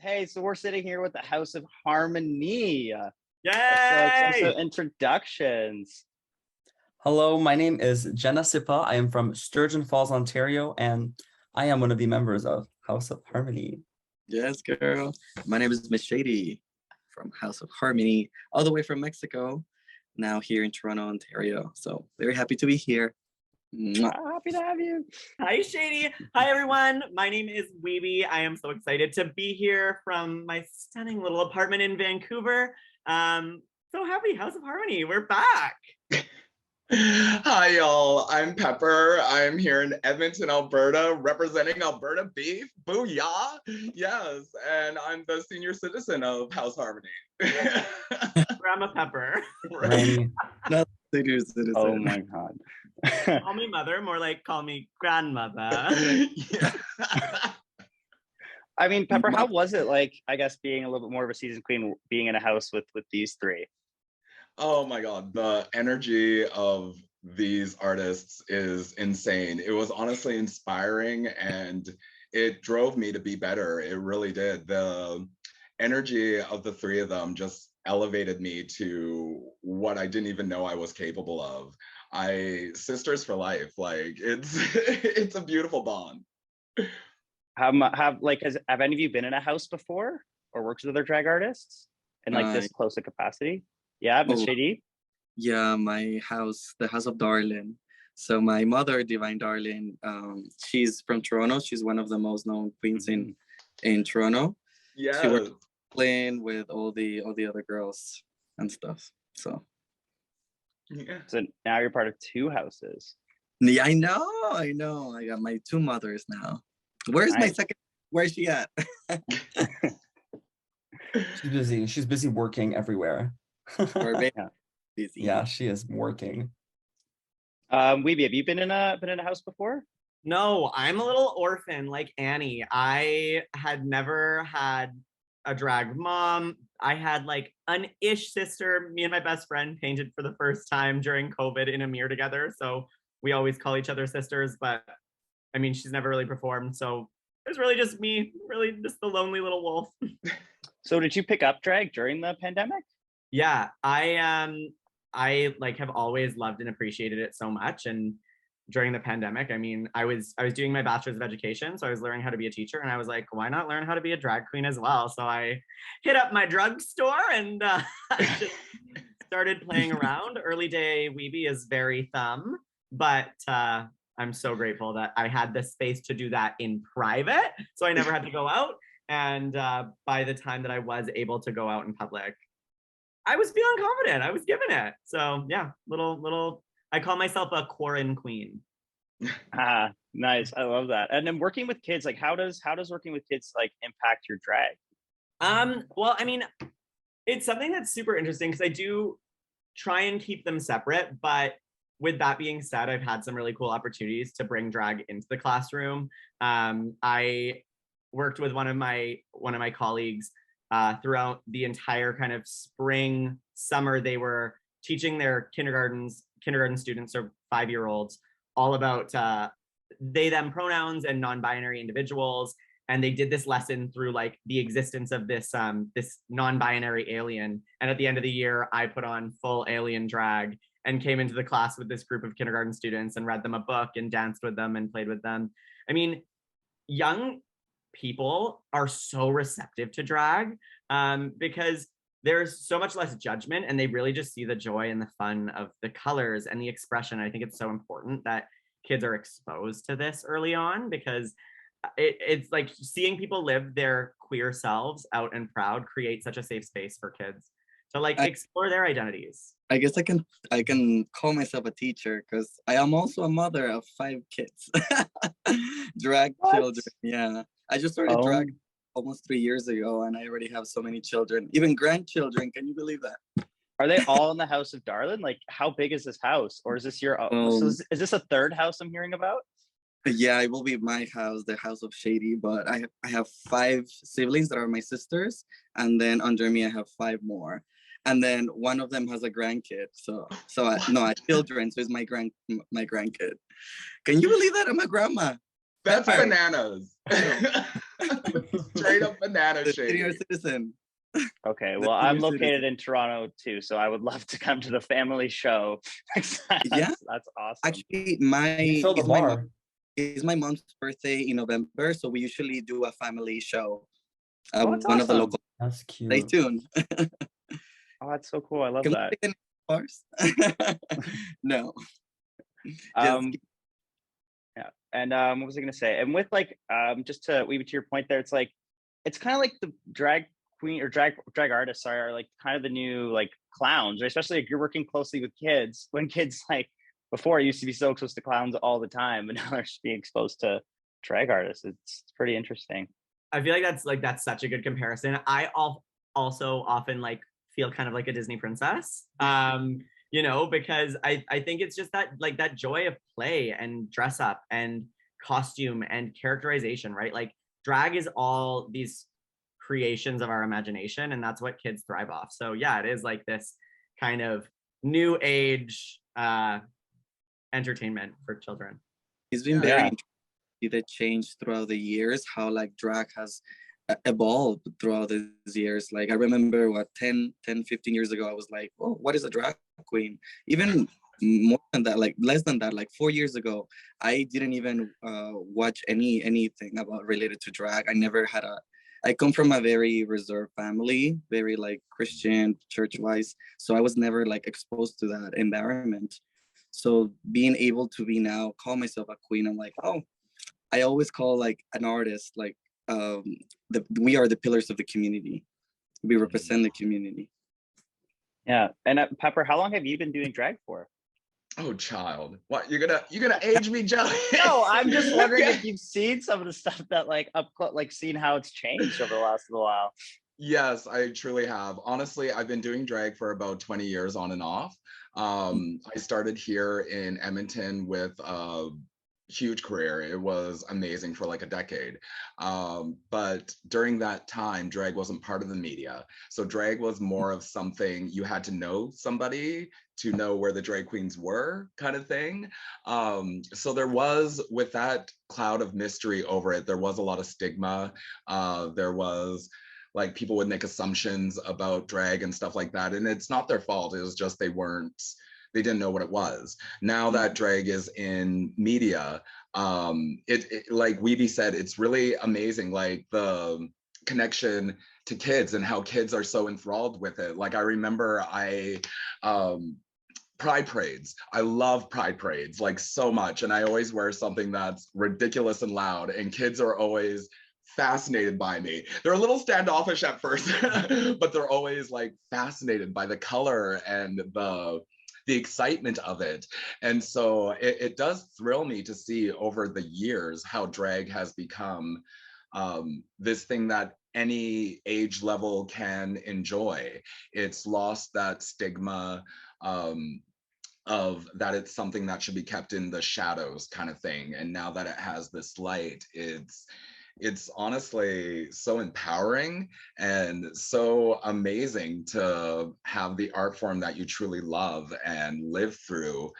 Hey, so we're sitting here with the House of Harmony. So excited. So Yay! introductions. Hello, my name is Jenna Sipa. I am from Sturgeon Falls, Ontario, and I am one of the members of House of Harmony. Yes, girl. My name is Miss Shady from House of Harmony, all the way from Mexico, now here in Toronto, Ontario. So very happy to be here. Mwah. Happy to have you. Hi, Shady. Hi, everyone. My name is Weeby. I am so excited to be here from my stunning little apartment in Vancouver. So happy, House of Harmony. We're back. Hi, y'all. I'm Pepper. I'm here in Edmonton, Alberta, representing Alberta Beef. Booyah! Yes, and I'm the senior citizen of House Harmony. Grandma Pepper. Right. Not senior citizen. Oh my God. Call me mother, more like call me grandmother. Yeah. I mean, Pepper, how was it like, I guess, being a little bit more of a season queen, being in a house with these three? Oh my God, the energy of these artists is insane. It was honestly inspiring and it drove me to be better. It really did. The energy of the three of them just elevated me to what I didn't even know I was capable of. Sisters for life, like it's a beautiful bond. Have any of you been in a house before or worked with other drag artists in like this close a capacity? Yeah, Miss Shady? Yeah, my house, the House of Darlin. So my mother, Divine Darlin, she's from Toronto. She's one of the most known queens in Toronto. Yeah. She worked playing with all the other girls and stuff. So Yeah. So now you're part of two houses. yeah, I know. I got my two mothers now. Where's my Nice. second? Where's she at? She's busy. She's busy working everywhere. Or maybe Yeah. busy. Yeah, she is working. Weeby, have you been in a house before? No, I'm a little orphan like Annie. I had never had a drag mom. I had like an ish sister. Me and my best friend painted for the first time during COVID in a mirror together. So we always call each other sisters, but I mean, she's never really performed. So it was really just me, really just the lonely little wolf. So did you pick up drag during the pandemic? Yeah, I like have always loved and appreciated it so much. And during the pandemic, I mean, I was doing my bachelor's of education, so I was learning how to be a teacher, and I was like, why not learn how to be a drag queen as well? So I hit up my drugstore and I just started playing around. Early day Weeby is very thumb, but I'm so grateful that I had the space to do that in private, so I never had to go out. And by the time that I was able to go out in public, I was feeling confident. I was giving it. So yeah, little. I call myself a quarantine queen. Ah, nice. I love that. And then working with kids, like how does working with kids like impact your drag? Well, I mean, it's something that's super interesting because I do try and keep them separate, but with that being said, I've had some really cool opportunities to bring drag into the classroom. I worked with one of my colleagues throughout the entire kind of spring, summer. They were teaching their kindergarten students or 5-year-olds all about they, them pronouns and non-binary individuals. And they did this lesson through like the existence of this this non-binary alien. And at the end of the year, I put on full alien drag and came into the class with this group of kindergarten students and read them a book and danced with them and played with them. I mean, young people are so receptive to drag because there's so much less judgment and they really just see the joy and the fun of the colors and the expression. I think it's so important that kids are exposed to this early on because it's like seeing people live their queer selves out and proud creates such a safe space for kids to like explore their identities. I guess I can call myself a teacher because I am also a mother of 5 kids. Drag children. Yeah. I just started drag almost 3 years ago and I already have so many children, even grandchildren. Can you believe that? Are they all in the House of Darlin? Like how big is this house? Or is this your so is this a third house I'm hearing about? Yeah, it will be my house, the House of Shady, but I have 5 siblings that are my sisters, and then under me I have 5 more. And then one of them has a grandkid. So no, children. So it's my grandkid. Can you believe that? I'm a grandma. That's Pepper. bananas. Straight up banana The senior shade. citizen. Okay, The well, I'm senior located citizen. in Toronto too, so I would love to come to the family show. Yeah. That's awesome. Actually, You fill the bar. it's my mom's birthday in November, so we usually do a family show. Oh, that's One of the awesome. local. That's Stay cute. tuned. Oh, that's so cool. I love Can we that. take any bars? No. Um, yeah. And what was I gonna say? And with like just to leave it to your point there, it's kind of like the drag queen or drag artists, sorry, are like kind of the new like clowns, or especially if you're working closely with kids. When kids like before used to be so exposed to clowns all the time, but now they're just being exposed to drag artists. It's pretty interesting. I feel like that's such a good comparison. I also often like feel kind of like a Disney princess. You know, because I think it's just that like that joy of play and dress up and costume and characterization, right? Like drag is all these creations of our imagination, and that's what kids thrive off. So yeah, it is like this kind of new age entertainment for children. It's been very interesting to see the change throughout the years, how like drag has evolved throughout these years. Like I remember 10, 15 years ago, I was like, oh, what is a drag queen? Even more than that, like less than that, like 4 years ago, I didn't even watch anything about related to drag. I come from a very reserved family, very like Christian, church-wise. So I was never like exposed to that environment. So being able to be now call myself a queen, I'm like, oh, I always call like an artist, like we are the pillars of the community. We represent the community. Yeah. And Pepper, how long have you been doing drag for? Oh, child. What, you're gonna age me, Joe? No, I'm just wondering if you've seen some of the stuff that like like seen how it's changed over the last little while. Yes, I truly have. Honestly, I've been doing drag for about 20 years on and off. I started here in Edmonton with a huge career. It was amazing for like a decade. But during that time, drag wasn't part of the media. So drag was more of something you had to know somebody to know where the drag queens were, kind of thing. So there was, with that cloud of mystery over it, there was a lot of stigma. There was like people would make assumptions about drag and stuff like that. And it's not their fault. It was just they didn't know what it was. Now that drag is in media, it like Weeby said, it's really amazing, like the connection to kids and how kids are so enthralled with it. Like I remember pride parades. I love pride parades like so much. And I always wear something that's ridiculous and loud, and kids are always fascinated by me. They're a little standoffish at first, but they're always like fascinated by the color and the excitement of it. And so it does thrill me to see over the years how drag has become this thing that any age level can enjoy. It's lost that stigma of that it's something that should be kept in the shadows kind of thing. And now that it has this light, it's honestly so empowering and so amazing to have the art form that you truly love and live through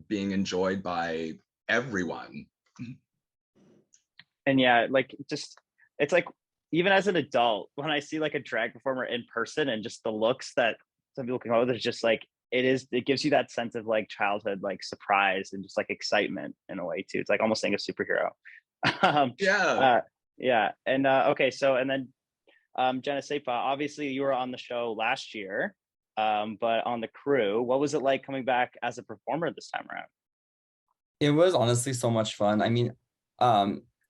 being enjoyed by everyone. And yeah, like just it's like even as an adult, when I see like a drag performer in person and just the looks that some people can hold, there's just like it gives you that sense of like childhood like surprise and just like excitement in a way too. It's like almost saying a superhero. Yeah. And okay, so and then Jenna Sepa, obviously you were on the show last year, but on the crew, what was it like coming back as a performer this time around? It was honestly so much fun. I mean,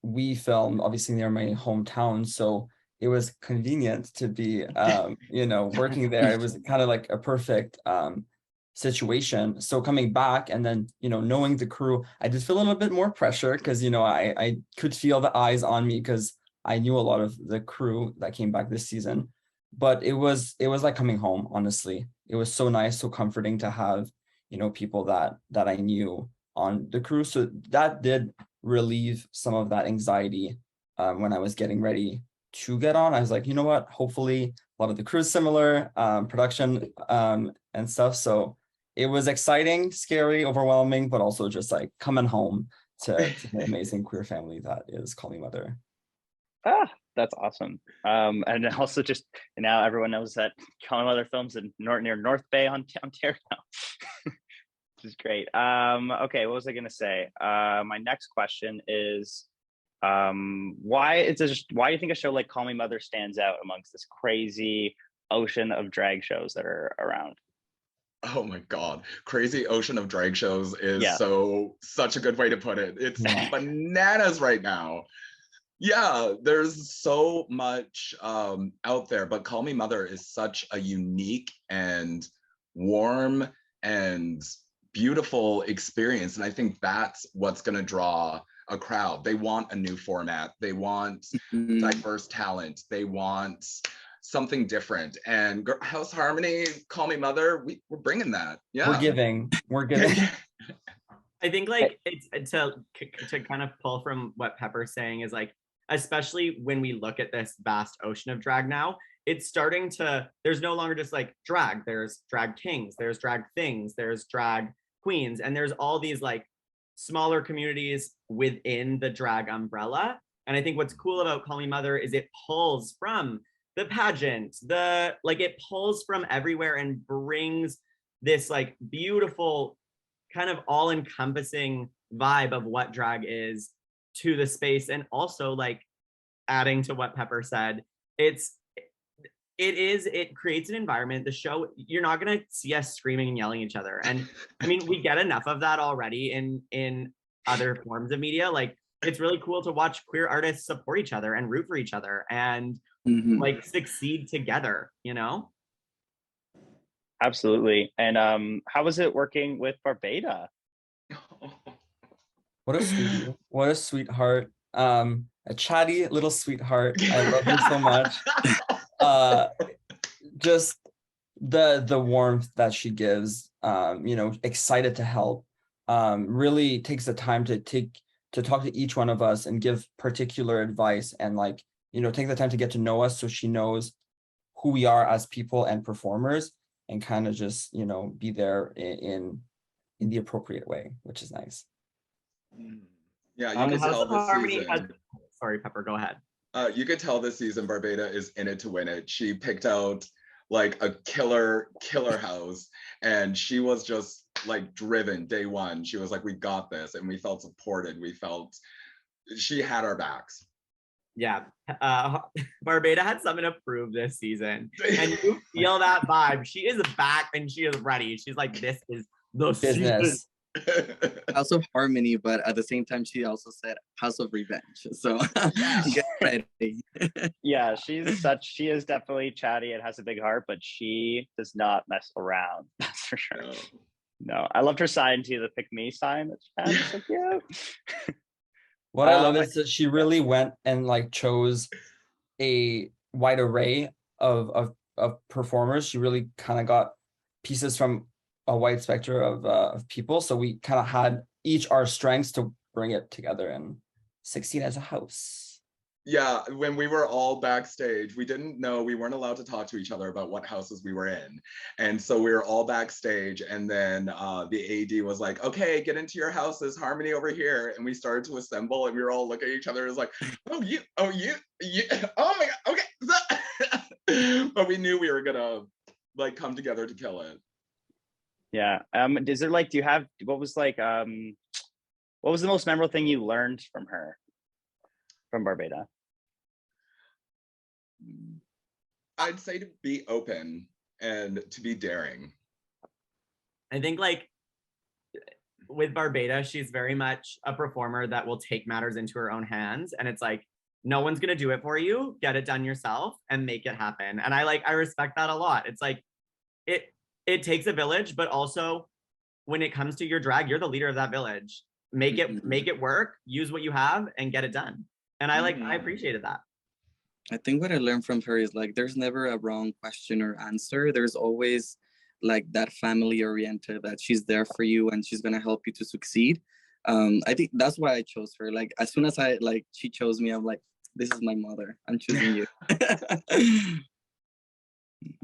we filmed obviously near my hometown, so it was convenient to be working there. It was kind of like a perfect situation. So coming back and then, knowing the crew, I did feel a little bit more pressure because, I could feel the eyes on me because I knew a lot of the crew that came back this season. But it was like coming home, honestly. It was so nice, so comforting to have, people that I knew on the crew. So that did relieve some of that anxiety when I was getting ready to get on. I was like, you know what, hopefully a lot of the crew is similar, production and stuff. So it was exciting, scary, overwhelming, but also just like coming home to the amazing queer family that is Call Me Mother. Ah, that's awesome. And also just now everyone knows that Call Me Mother films in near North Bay, Ontario, which is great. Okay, what was I gonna say? My next question is, why do you think a show like Call Me Mother stands out amongst this crazy ocean of drag shows that are around? Oh my God. Crazy ocean of drag shows is Yeah. such a good way to put it. It's bananas right now. Yeah, there's so much out there, but Call Me Mother is such a unique and warm and beautiful experience. And I think that's what's going to draw a crowd. They want a new format. They want diverse talent. They want something different. And House of Harmonie, Call Me Mother, we're bringing that. Yeah, we're giving. I think like it's to kind of pull from what Pepper's saying is like, especially when we look at this vast ocean of drag now, it's starting to, there's no longer just like drag, there's drag kings, there's drag things, there's drag queens, and there's all these like smaller communities within the drag umbrella. And I think what's cool about Call Me Mother is it pulls from the pageant, it pulls from everywhere and brings this like beautiful kind of all-encompassing vibe of what drag is to the space. And also like adding to what Pepper said, it creates an environment. The show, you're not going to see us screaming and yelling at each other. And I mean, we get enough of that already in other forms of media. Like it's really cool to watch queer artists support each other and root for each other and like succeed together, you know? Absolutely. And how was it working with Barbada? What a sweetie. What a sweetheart. A chatty little sweetheart. I love her so much. Just the warmth that she gives, excited to help, really takes the time to talk to each one of us and give particular advice and take the time to get to know us so she knows who we are as people and performers and kind of just, be there in the appropriate way, which is nice. Yeah, you can tell this season. Sorry, Pepper, go ahead. You could tell this season Barbada is in it to win it. She picked out like a killer house, and she was just like driven day one. She was like, we got this, and we felt supported. We felt she had our backs. Yeah, Barbada had something to prove this season, and you feel that vibe. She is back and she is ready. She's like, this is the business. House of Harmony, but at the same time, she also said House of Revenge. So get ready. Yeah, she is definitely chatty and has a big heart, but she does not mess around. That's for sure. No, I loved her sign too, the pick me sign that she had. So cute. What I love is that she really went and chose a wide array of performers. She really kind of got pieces from a wide spectrum of people. So we kind of had each our strengths to bring it together and succeed as a house. Yeah, when we were all backstage, we didn't know, we weren't allowed to talk to each other about what houses we were in. And so we were all backstage, and then the AD was like, okay, get into your houses, Harmony over here. And we started to assemble, and we were all looking at each other as like, oh you, oh my God, okay. But we knew we were gonna come together to kill it. Yeah. Is there do you have, what was the most memorable thing you learned from her, from Barbada? I'd say to be open and to be daring. I think with Barbada, she's very much a performer that will take matters into her own hands. And it's like, no one's going to do it for you. Get it done yourself and make it happen. And I respect that a lot. It's like, it takes a village, but also when it comes to your drag, you're the leader of that village. Make it work, use what you have and get it done. And I appreciated that. I think what I learned from her is there's never a wrong question or answer. There's always that family oriented, that she's there for you and she's gonna help you to succeed. I think that's why I chose her. As soon as she chose me, I'm like, this is my mother. I'm choosing you.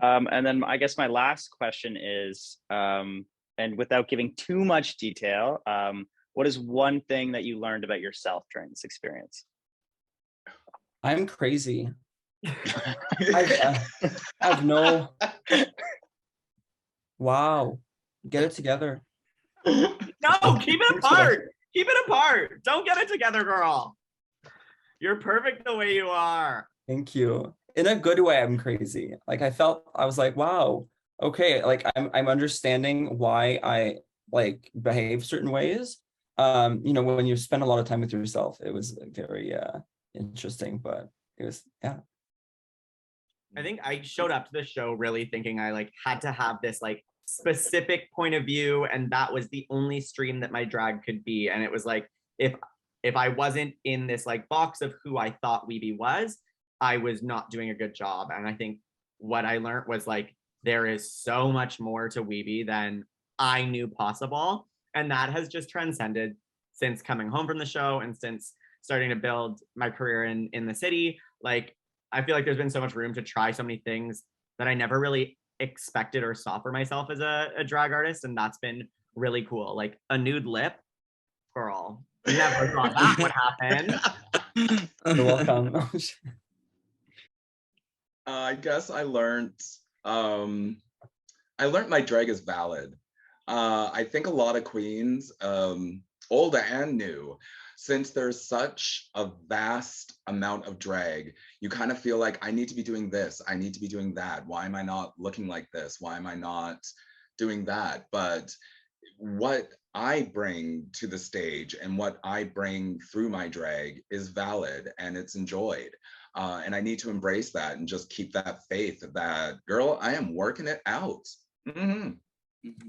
And then I guess my last question is, and without giving too much detail, what is one thing that you learned about yourself during this experience? I'm crazy. I have no. Wow, get it together. No, keep it apart. Keep it apart. Don't get it together, girl. You're perfect the way you are. Thank you. In a good way, I'm crazy. Like I was like, wow, okay, like I'm understanding why I like behave certain ways. When you spend a lot of time with yourself, it was very interesting, but it was, yeah. I think I showed up to the show really thinking I like had to have this like specific point of view, and that was the only stream that my drag could be. And it was like if I wasn't in this like box of who I thought Weeby was, I was not doing a good job. And I think what I learned was like there is so much more to Weeby than I knew possible, and that has just transcended since coming home from the show and since starting to build my career in the city. Like I feel like there's been so much room to try so many things that I never really expected or saw for myself as a drag artist. And that's been really cool. Like a nude lip, girl. Never thought that would happen. You're welcome. I guess I learned my drag is valid. I think a lot of queens, old and new, since there's such a vast amount of drag, you kind of feel like I need to be doing this, I need to be doing that. Why am I not looking like this? Why am I not doing that? But what I bring to the stage and what I bring through my drag is valid and it's enjoyed. And I need to embrace that and just keep that faith that, girl, I am working it out. Mm-hmm.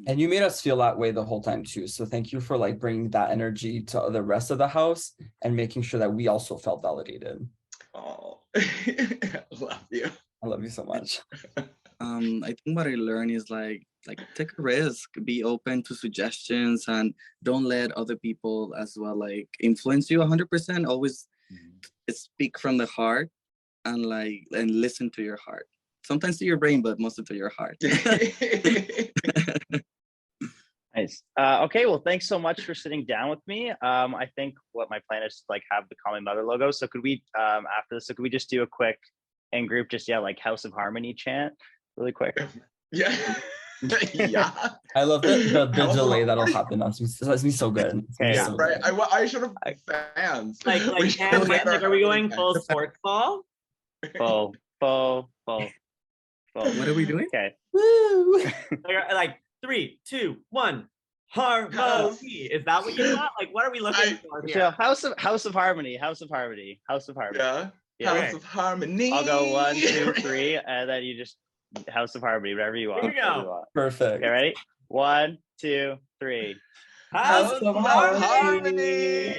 And you made us feel that way the whole time too. So thank you for like bringing that energy to the rest of the house and making sure that we also felt validated. Oh, I love you. I love you so much. I think what I learned is like take a risk, be open to suggestions, and don't let other people as well like influence you 100%. Always speak from the heart and listen to your heart. Sometimes to your brain, but mostly to your heart. Nice. Okay, well, thanks so much for sitting down with me. I think what my plan is to like have the Call Me Mother logo. So could we, after this, so could we just do a quick in group, just like House of Harmony chant really quick? Yeah. Yeah. I love the delay that'll happen. That's gonna be so good. Okay. Yeah, so right. good. I should have fans. Like are we going full sports ball? Full. What are we doing? Okay. Woo! Like 3, 2, 1. Harmony. Is that what you want? Like, what are we looking for here? So House of Harmony. Yeah. House of Harmony. House of Harmony. I'll go 1, 2, 3, and then you just House of Harmony, whatever you want. Here we go. Perfect. Okay, ready? 1, 2, 3. House of Harmony. Harmony.